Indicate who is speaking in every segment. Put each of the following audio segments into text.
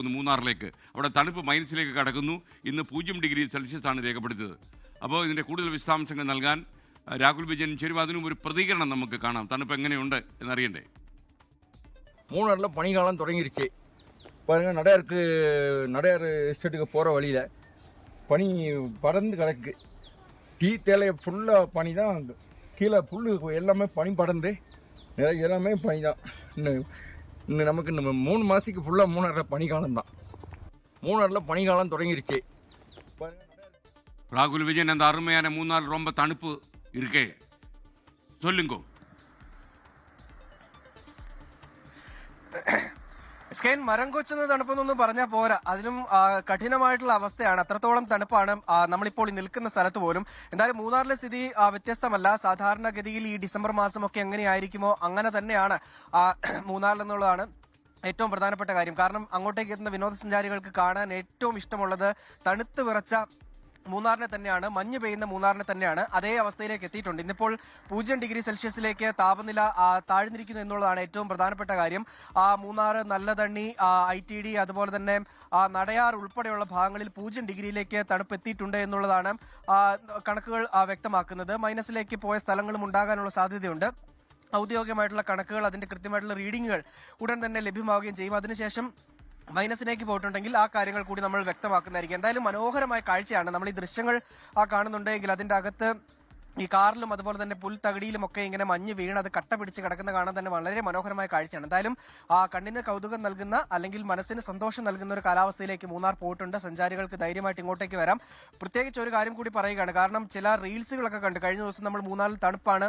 Speaker 1: മൂന്നാറിലേക്ക്. അവിടെ തണുപ്പ് മൈനസിലേക്ക് കടക്കുന്നു. ഇന്ന് 0 ഡിഗ്രി സെൽഷ്യസ് ആണ് രേഖപ്പെടുത്തിയത്. അപ്പോൾ ഇതിൻ്റെ കൂടുതൽ വിശദാംശങ്ങൾ നൽകാൻ രാഹുൽ വിജയൻ ചേരും. അതിനും ഒരു പ്രതികരണം നമുക്ക് കാണാം. തണുപ്പ് എങ്ങനെയുണ്ട് എന്നറിയണ്ടേ?
Speaker 2: மூணாரில் பனிக்காலம் தொடங்கிருச்சு பாருங்கள். நடையார் எஸ்டேட்டுக்கு போகிற வழியில் பனி பறந்து கிடக்கு. டீ தேலையை ஃபுல்லாக பனி தான். கீழே புல் எல்லாமே பனி பறந்து எல்லாமே பனி தான். இன்னும் நமக்கு இந்த 3 மாதத்துக்கு ஃபுல்லாக மூணாரில் பனிக்காலம் தான். மூணாரில் பனிக்காலம் தொடங்கிருச்சு
Speaker 1: ராகுல் விஜயன். அந்த அருமையான மூணார் ரொம்ப தணுப்பு இருக்கே, சொல்லுங்க.
Speaker 3: സ്കൈൻ മരം കൊച്ചുന്ന തണുപ്പെന്നൊന്നും പറഞ്ഞാൽ പോരാ, അതിനും കഠിനമായിട്ടുള്ള അവസ്ഥയാണ്. അത്രത്തോളം തണുപ്പാണ് നമ്മളിപ്പോൾ നിൽക്കുന്ന സ്ഥലത്ത് പോലും. എന്തായാലും മൂന്നാറിലെ സ്ഥിതി വ്യത്യസ്തമല്ല. സാധാരണഗതിയിൽ ഈ ഡിസംബർ മാസമൊക്കെ എങ്ങനെയായിരിക്കുമോ അങ്ങനെ തന്നെയാണ് മൂന്നാറിൽ എന്നുള്ളതാണ് ഏറ്റവും പ്രധാനപ്പെട്ട കാര്യം. കാരണം അങ്ങോട്ടേക്ക് എത്തുന്ന വിനോദസഞ്ചാരികൾക്ക് കാണാൻ ഏറ്റവും ഇഷ്ടമുള്ളത് തണുത്ത് വിറച്ച മൂന്നാറിനെ തന്നെയാണ്, മഞ്ഞ് പെയ്യുന്ന മൂന്നാറിനെ തന്നെയാണ്. അതേ അവസ്ഥയിലേക്ക് എത്തിയിട്ടുണ്ട്. ഇന്നിപ്പോൾ 0 ഡിഗ്രി സെൽഷ്യസിലേക്ക് താപനില താഴ്ന്നിരിക്കുന്നു എന്നുള്ളതാണ് ഏറ്റവും പ്രധാനപ്പെട്ട കാര്യം. മൂന്നാർ, നല്ലതണ്ണി, ITD, അതുപോലെ തന്നെ നടയാർ ഉൾപ്പെടെയുള്ള ഭാഗങ്ങളിൽ 0 ഡിഗ്രിയിലേക്ക് തണുപ്പ് എത്തിയിട്ടുണ്ട് എന്നുള്ളതാണ് കണക്കുകൾ വ്യക്തമാക്കുന്നത്. മൈനസിലേക്ക് പോയ സ്ഥലങ്ങളും ഉണ്ടാകാനുള്ള സാധ്യതയുണ്ട്. ഔദ്യോഗികമായിട്ടുള്ള കണക്കുകൾ, അതിന്റെ കൃത്യമായിട്ടുള്ള റീഡിങ്ങുകൾ ഉടൻ തന്നെ ലഭ്യമാവുകയും ചെയ്യും. അതിനുശേഷം മൈനസിലേക്ക് പോയിട്ടുണ്ടെങ്കിൽ ആ കാര്യങ്ങൾ കൂടി നമ്മൾ വ്യക്തമാക്കുന്നതായിരിക്കും. എന്തായാലും മനോഹരമായ കാഴ്ചയാണ്. നമ്മൾ ഈ ദൃശ്യങ്ങൾ കാണുന്നുണ്ടെങ്കിൽ അതിന്റെ അകത്ത് ഈ കാറിലും അതുപോലെ തന്നെ പുൽത്തകിടിയിലും ഒക്കെ ഇങ്ങനെ മഞ്ഞ് വീണ് അത് കട്ട പിടിച്ച് കിടക്കുന്ന കാണാൻ തന്നെ വളരെ മനോഹരമായ കാഴ്ചയാണ്. എന്തായാലും കണ്ണിന് കൗതുകം നൽകുന്ന അല്ലെങ്കിൽ മനസ്സിന് സന്തോഷം നൽകുന്ന ഒരു കാലാവസ്ഥയിലേക്ക് മൂന്നാർ പോയിട്ടുണ്ട്. സഞ്ചാരികൾക്ക് ധൈര്യമായിട്ട് ഇങ്ങോട്ടേക്ക് വരാം. പ്രത്യേകിച്ച് ഒരു കാര്യം കൂടി പറയുകയാണ്. കാരണം ചില റീൽസുകളൊക്കെ കണ്ട് കഴിഞ്ഞ ദിവസം നമ്മൾ മൂന്നാറിൽ തണുപ്പാണ്,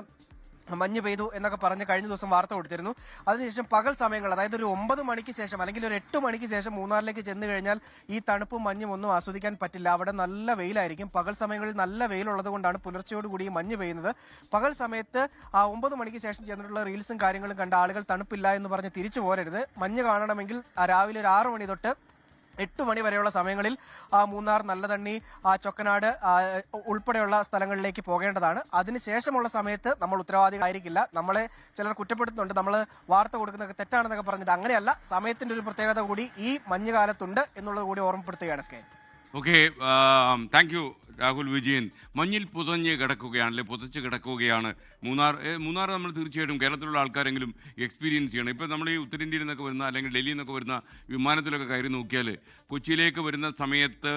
Speaker 3: മഞ്ഞ് പെയ്തു എന്നൊക്കെ പറഞ്ഞ് കഴിഞ്ഞ ദിവസം വാർത്ത കൊടുത്തിരുന്നു. അതിനുശേഷം പകൽ സമയങ്ങൾ, അതായത് ഒരു 9 മണിക്ക് ശേഷം അല്ലെങ്കിൽ ഒരു 8 മണിക്ക് ശേഷം മൂന്നാറിലേക്ക് ചെന്ന് കഴിഞ്ഞാൽ ഈ തണുപ്പും മഞ്ഞും ഒന്നും ആസ്വദിക്കാൻ പറ്റില്ല. അവിടെ നല്ല വെയിലായിരിക്കും. പകൽ സമയങ്ങളിൽ നല്ല വെയിലുള്ളത് കൊണ്ടാണ് പുലർച്ചയോടുകൂടി മഞ്ഞ് പെയ്യുന്നത്. പകൽ സമയത്ത് 9 മണിക്ക് ശേഷം ചെന്നിട്ടുള്ള റീൽസും കാര്യങ്ങളും കണ്ട ആളുകൾ തണുപ്പില്ല എന്ന് പറഞ്ഞ് തിരിച്ചു പോരരുത്. മഞ്ഞ് കാണണമെങ്കിൽ രാവിലെ ഒരു 6 മണി തൊട്ട് 8 മണി വരെയുള്ള സമയങ്ങളിൽ മൂന്നാർ, നല്ലതണ്ണി, ചൊക്കനാട് ഉൾപ്പെടെയുള്ള സ്ഥലങ്ങളിലേക്ക് പോകേണ്ടതാണ്. അതിനുശേഷമുള്ള സമയത്ത് നമ്മൾ ഉത്തരവാദികളായിരിക്കില്ല. നമ്മളെ ചിലർ കുറ്റപ്പെടുത്തുന്നുണ്ട്, നമ്മൾ വാർത്ത കൊടുക്കുന്നതൊക്കെ തെറ്റാണെന്നൊക്കെ പറഞ്ഞിട്ട്. അങ്ങനെയല്ല, സമയത്തിന്റെ ഒരു പ്രത്യേകത കൂടി ഈ മഞ്ഞുകാലത്തുണ്ട് എന്നുള്ളത് കൂടി ഓർമ്മപ്പെടുത്തുകയാണ് സ്കൈൻ.
Speaker 1: Okay, thank you Rahul Vijayan. മഞ്ഞിൽ പുതഞ്ഞ് കിടക്കുകയാണല്ലേ, പുതച്ച് കിടക്കുകയാണ് മൂന്നാർ. നമ്മൾ തീർച്ചയായിട്ടും കേരളത്തിലുള്ള ആൾക്കാരെങ്കിലും എക്സ്പീരിയൻസ് ചെയ്യണം. ഇപ്പോൾ നമ്മൾ ഈ ഉത്തരേന്ത്യയിൽ നിന്നൊക്കെ വരുന്ന അല്ലെങ്കിൽ ഡൽഹിയിൽ നിന്നൊക്കെ വരുന്ന വിമാനത്തിലൊക്കെ കയറി നോക്കിയാൽ കൊച്ചിയിലേക്ക് വരുന്ന സമയത്ത്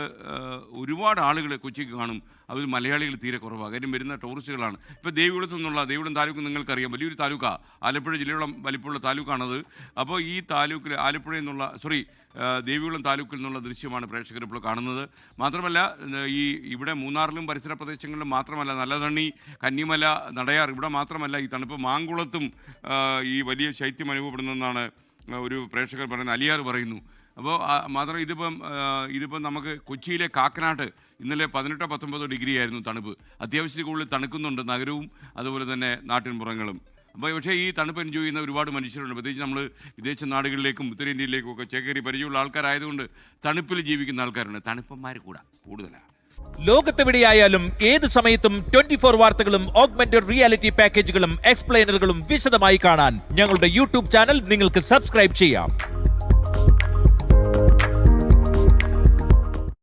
Speaker 1: ഒരുപാട് ആളുകൾ കൊച്ചിക്ക് കാണും. അതിൽ മലയാളികൾ തീരെ കുറവാണ്. കാര്യം വരുന്ന ടൂറിസ്റ്റുകളാണ്. ഇപ്പോൾ ദേവികുളത്തു നിന്നുള്ള ദേവികുളം താലൂക്ക് നിങ്ങൾക്കറിയാം, വലിയൊരു താലൂക്കാണ്. ആലപ്പുഴ ജില്ലയോളം വലിപ്പമുള്ള താലൂക്കാണത്. അപ്പോൾ ഈ താലൂക്കിൽ ആലപ്പുഴയിൽ നിന്നുള്ള ദേവികുളം താലൂക്കിൽ നിന്നുള്ള ദൃശ്യമാണ് പ്രേക്ഷകർ ഇപ്പോൾ കാണുന്നത്. മാത്രമല്ല ഇവിടെ മൂന്നാറിലും പരിസര പ്രദേശങ്ങളിലും മാത്രമല്ല, നല്ലതണ്ണി, കന്നിമല, നടയാർ, ഇവിടെ മാത്രമല്ല ഈ തണുപ്പ് മാങ്കുളത്തും ഈ വലിയ ശൈത്യം അനുഭവപ്പെടുന്നതെന്നാണ് ഒരു പ്രേക്ഷകർ പറയുന്നത്, അലിയാർ പറയുന്നു. അപ്പോൾ മാത്രം ഇതിപ്പം നമുക്ക് കൊച്ചിയിലെ കാക്കനാട്ട് ഇന്നലെ 18-19 ഡിഗ്രി ആയിരുന്നു തണുപ്പ്. അത്യാവശ്യത്തിൽ കൂടുതൽ തണുക്കുന്നുണ്ട് നഗരവും അതുപോലെ തന്നെ നാട്ടിൻപുറങ്ങളും. അപ്പോൾ പക്ഷേ ഈ തണുപ്പ് എൻജോയ് ചെയ്യുന്ന ഒരുപാട് മനുഷ്യരുണ്ട്. പ്രത്യേകിച്ച് നമ്മൾ വിദേശ നാടുകളിലേക്കും ഉത്തരേന്ത്യയിലേക്കും ഒക്കെ ചേക്കേറി പരിചയമുള്ള ആൾക്കാരായതുകൊണ്ട് തണുപ്പിൽ ജീവിക്കുന്ന ആൾക്കാരുണ്ട്. തണുപ്പന്മാർ കൂടുതലാണ്.
Speaker 4: ലോകത്തെവിടെയായാലും ഏത് സമയത്തും 24 വാർത്തകളും ഓഗ്മെന്റഡ് റിയാലിറ്റി പാക്കേജുകളും എക്സ്പ്ലെയിനറുകളും വിശദമായി കാണാൻ ഞങ്ങളുടെ യൂട്യൂബ് ചാനൽ നിങ്ങൾക്ക് സബ്സ്ക്രൈബ് ചെയ്യാം.